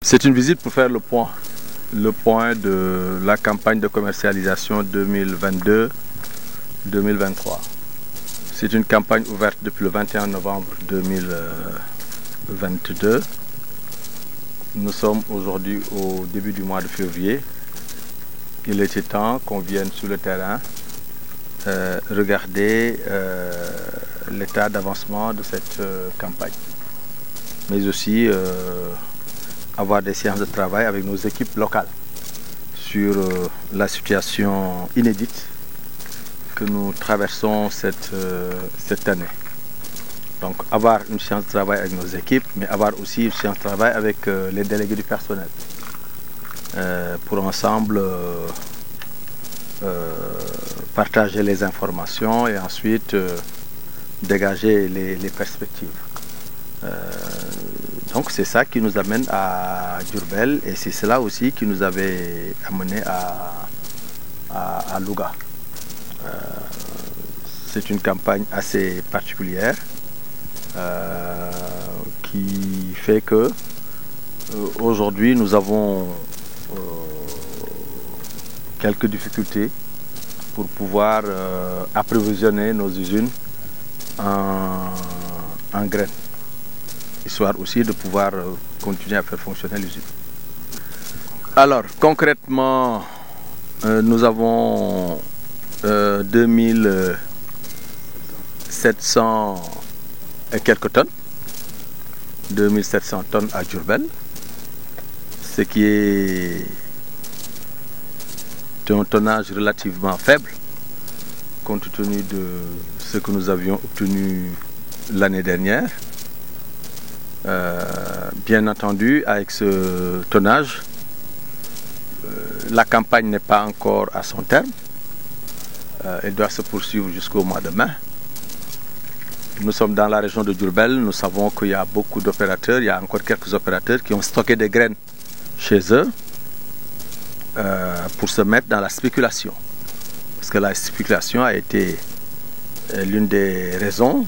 C'est une visite pour faire le point de la campagne de commercialisation 2022-2023. C'est une campagne ouverte depuis le 21 novembre 2022. Nous sommes aujourd'hui au début du mois de février. Il était temps qu'on vienne sur le terrain regarder l'état d'avancement de cette campagne, mais aussi avoir des séances de travail avec nos équipes locales sur la situation inédite que nous traversons cette année. Donc avoir une séance de travail avec nos équipes, mais avoir aussi une séance de travail avec les délégués du personnel pour ensemble partager les informations et ensuite dégager les perspectives. Donc c'est ça qui nous amène à Diourbel et c'est cela aussi qui nous avait amené à Louga. C'est une campagne assez particulière qui fait que aujourd'hui nous avons quelques difficultés pour pouvoir approvisionner nos usines en graines, histoire aussi de pouvoir continuer à faire fonctionner l'usine. Alors concrètement, nous avons 2700 et quelques tonnes, 2700 tonnes à Diourbel, ce qui est un tonnage relativement faible compte tenu de ce que nous avions obtenu l'année dernière. Bien entendu, avec ce tonnage, la campagne n'est pas encore à son terme. Elle doit se poursuivre jusqu'au mois de mai. Nous sommes dans la région de Diourbel. Nous savons qu'il y a beaucoup d'opérateurs. Il y a encore quelques opérateurs qui ont stocké des graines chez eux pour se mettre dans la spéculation. Parce que la spéculation a été l'une des raisons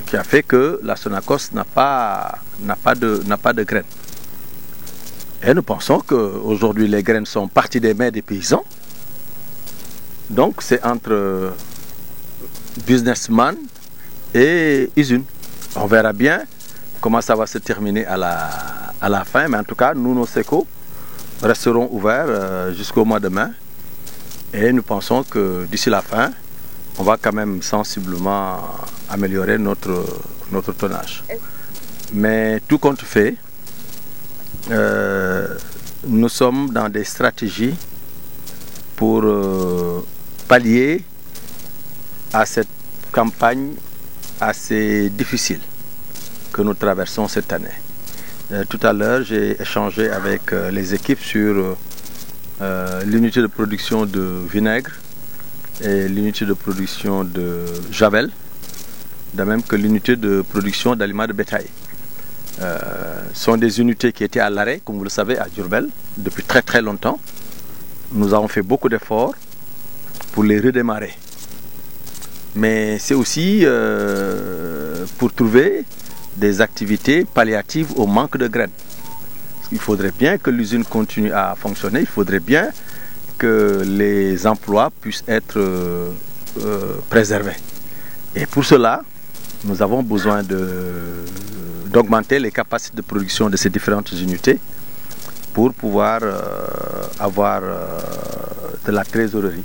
qui a fait que la Sonacos n'a pas de graines. Et nous pensons qu'aujourd'hui les graines sont parties des mains des paysans. Donc c'est entre businessman et usine. On verra bien comment ça va se terminer à la fin, mais en tout cas nous, nos sécos, resteront ouverts jusqu'au mois de mai. Et nous pensons que d'ici la fin, on va quand même sensiblement améliorer notre tonnage. Mais tout compte fait, nous sommes dans des stratégies pour pallier à cette campagne assez difficile que nous traversons cette année. Tout à l'heure, j'ai échangé avec les équipes sur l'unité de production de vinaigre et l'unité de production de javel, de même que l'unité de production d'aliments de bétail. Sont des unités qui étaient à l'arrêt, comme vous le savez, à Diourbel, depuis très très longtemps. Nous avons fait beaucoup d'efforts pour les redémarrer. Mais c'est aussi pour trouver des activités palliatives au manque de graines. Il faudrait bien que l'usine continue à fonctionner, il faudrait bien que les emplois puissent être préservés. Et pour cela, nous avons besoin d'augmenter les capacités de production de ces différentes unités pour pouvoir avoir de la trésorerie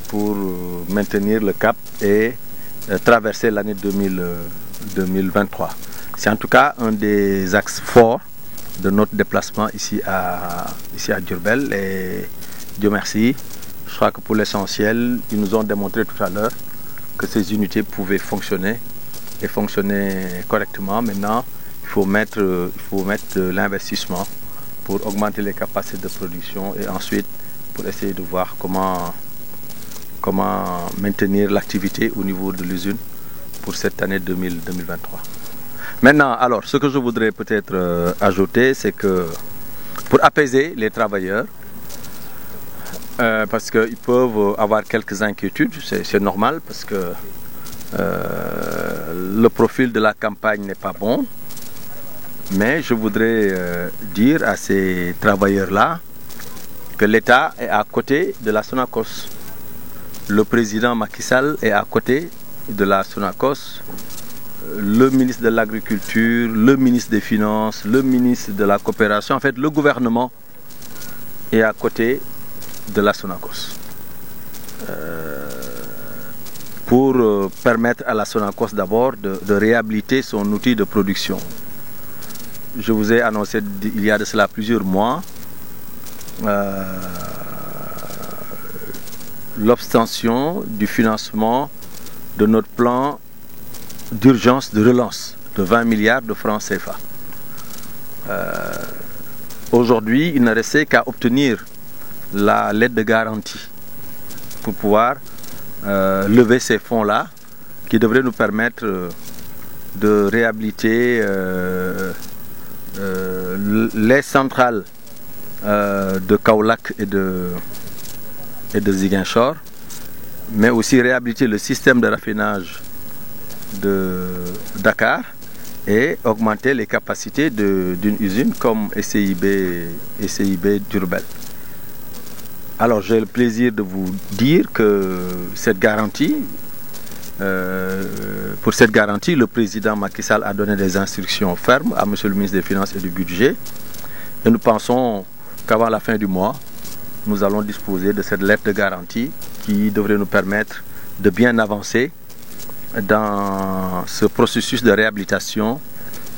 pour maintenir le cap et traverser l'année 2023. C'est en tout cas un des axes forts de notre déplacement ici à Diourbel et Dieu merci, je crois que pour l'essentiel, ils nous ont démontré tout à l'heure que ces unités pouvaient fonctionner et fonctionner correctement. Maintenant, il faut mettre de l'investissement pour augmenter les capacités de production et ensuite pour essayer de voir comment maintenir l'activité au niveau de l'usine pour cette année 2023. Maintenant, alors, ce que je voudrais peut-être ajouter, c'est que pour apaiser les travailleurs, parce qu'ils peuvent avoir quelques inquiétudes, c'est normal, parce que le profil de la campagne n'est pas bon. Mais je voudrais dire à ces travailleurs-là que l'État est à côté de la Sonacos. Le président Macky Sall est à côté de la Sonacos. Le ministre de l'Agriculture, le ministre des Finances, le ministre de la Coopération, en fait le gouvernement est à côté de la Sonacos. Pour permettre à la Sonacos d'abord de réhabiliter son outil de production. Je vous ai annoncé il y a de cela plusieurs mois l'obtention du financement de notre plan d'urgence de relance de 20 milliards de francs CFA. Aujourd'hui, il ne restait qu'à obtenir la lettre de garantie pour pouvoir lever ces fonds-là qui devraient nous permettre de réhabiliter les centrales de Kaolack et de Ziguinchor, mais aussi réhabiliter le système de raffinage de Dakar et augmenter les capacités d'une usine comme SCIB Diourbel. Alors j'ai le plaisir de vous dire que cette garantie, pour cette garantie, le président Macky Sall a donné des instructions fermes à monsieur le ministre des Finances et du Budget, et nous pensons qu'avant la fin du mois, nous allons disposer de cette lettre de garantie qui devrait nous permettre de bien avancer dans ce processus de réhabilitation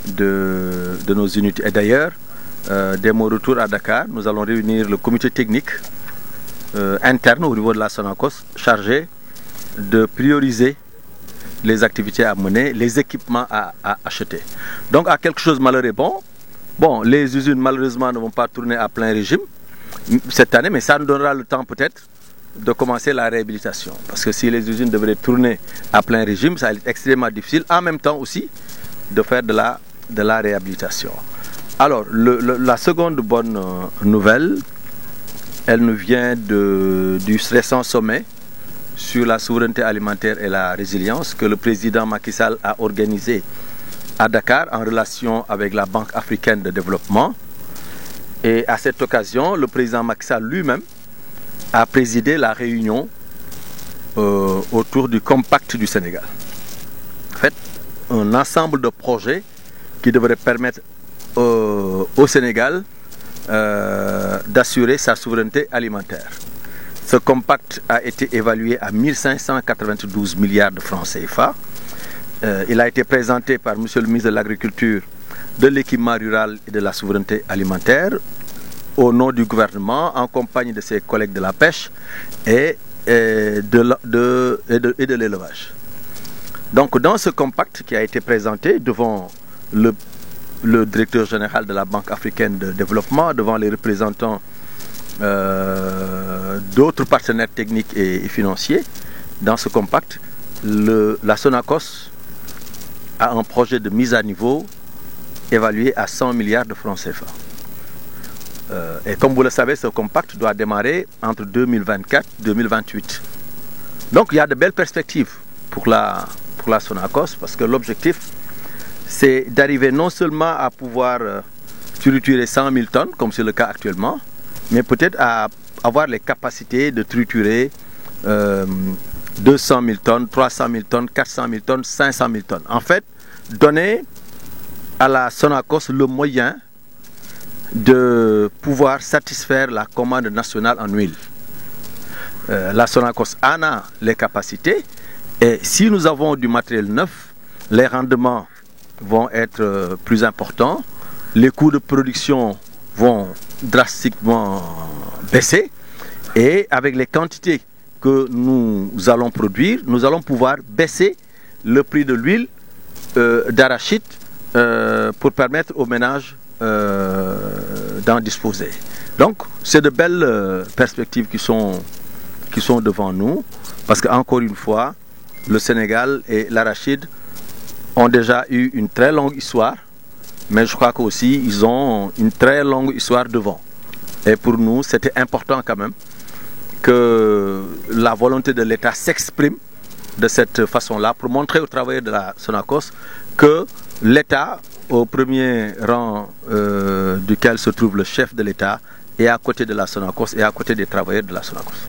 de nos unités. Et d'ailleurs, dès mon retour à Dakar, nous allons réunir le comité technique interne au niveau de la Sonacos chargé de prioriser les activités à mener, les équipements à acheter. Donc à quelque chose malheur est bon. Bon, les usines malheureusement ne vont pas tourner à plein régime cette année, mais ça nous donnera le temps peut-être de commencer la réhabilitation. Parce que si les usines devraient tourner à plein régime, ça va être extrêmement difficile. En même temps aussi, de faire de la réhabilitation. Alors, la seconde bonne nouvelle, elle nous vient du récent sommet sur la souveraineté alimentaire et la résilience que le président Macky Sall a organisé à Dakar en relation avec la Banque africaine de développement. Et à cette occasion, le président Macky Sall lui-même a présidé la réunion autour du Compact du Sénégal. En fait, un ensemble de projets qui devraient permettre au Sénégal d'assurer sa souveraineté alimentaire. Ce compact a été évalué à 1592 milliards de francs CFA. Il a été présenté par monsieur le ministre de l'Agriculture, de l'équipement rural et de la souveraineté alimentaire au nom du gouvernement en compagnie de ses collègues de la pêche et de l'élevage. Donc dans ce compact qui a été présenté devant le directeur général de la Banque africaine de développement, devant les représentants d'autres partenaires techniques et financiers, dans ce compact, la Sonacos a un projet de mise à niveau évalué à 100 milliards de francs CFA. Et comme vous le savez, ce compact doit démarrer entre 2024 et 2028. Donc il y a de belles perspectives pour la Sonacos, parce que l'objectif, c'est d'arriver non seulement à pouvoir triturer 100 000 tonnes, comme c'est le cas actuellement, mais peut-être à avoir les capacités de triturer 200 000 tonnes, 300 000 tonnes, 400 000 tonnes, 500 000 tonnes. En fait, donner à la Sonacos le moyen de pouvoir satisfaire la commande nationale en huile. La Sonacos en a les capacités, et si nous avons du matériel neuf, les rendements vont être plus importants, les coûts de production vont drastiquement baisser, et avec les quantités que nous allons produire, nous allons pouvoir baisser le prix de l'huile d'arachide pour permettre aux ménages d'en disposer. Donc c'est de belles perspectives qui sont devant nous, parce qu'encore une fois, le Sénégal et l'arachide ont déjà eu une très longue histoire, mais je crois qu'aussi ils ont une très longue histoire devant. Et pour nous, c'était important quand même que la volonté de l'État s'exprime de cette façon-là pour montrer aux travailleurs de la Sonacos que l'État au premier rang duquel se trouve le chef de l'État, et à côté de la Sonacos et à côté des travailleurs de la Sonacos.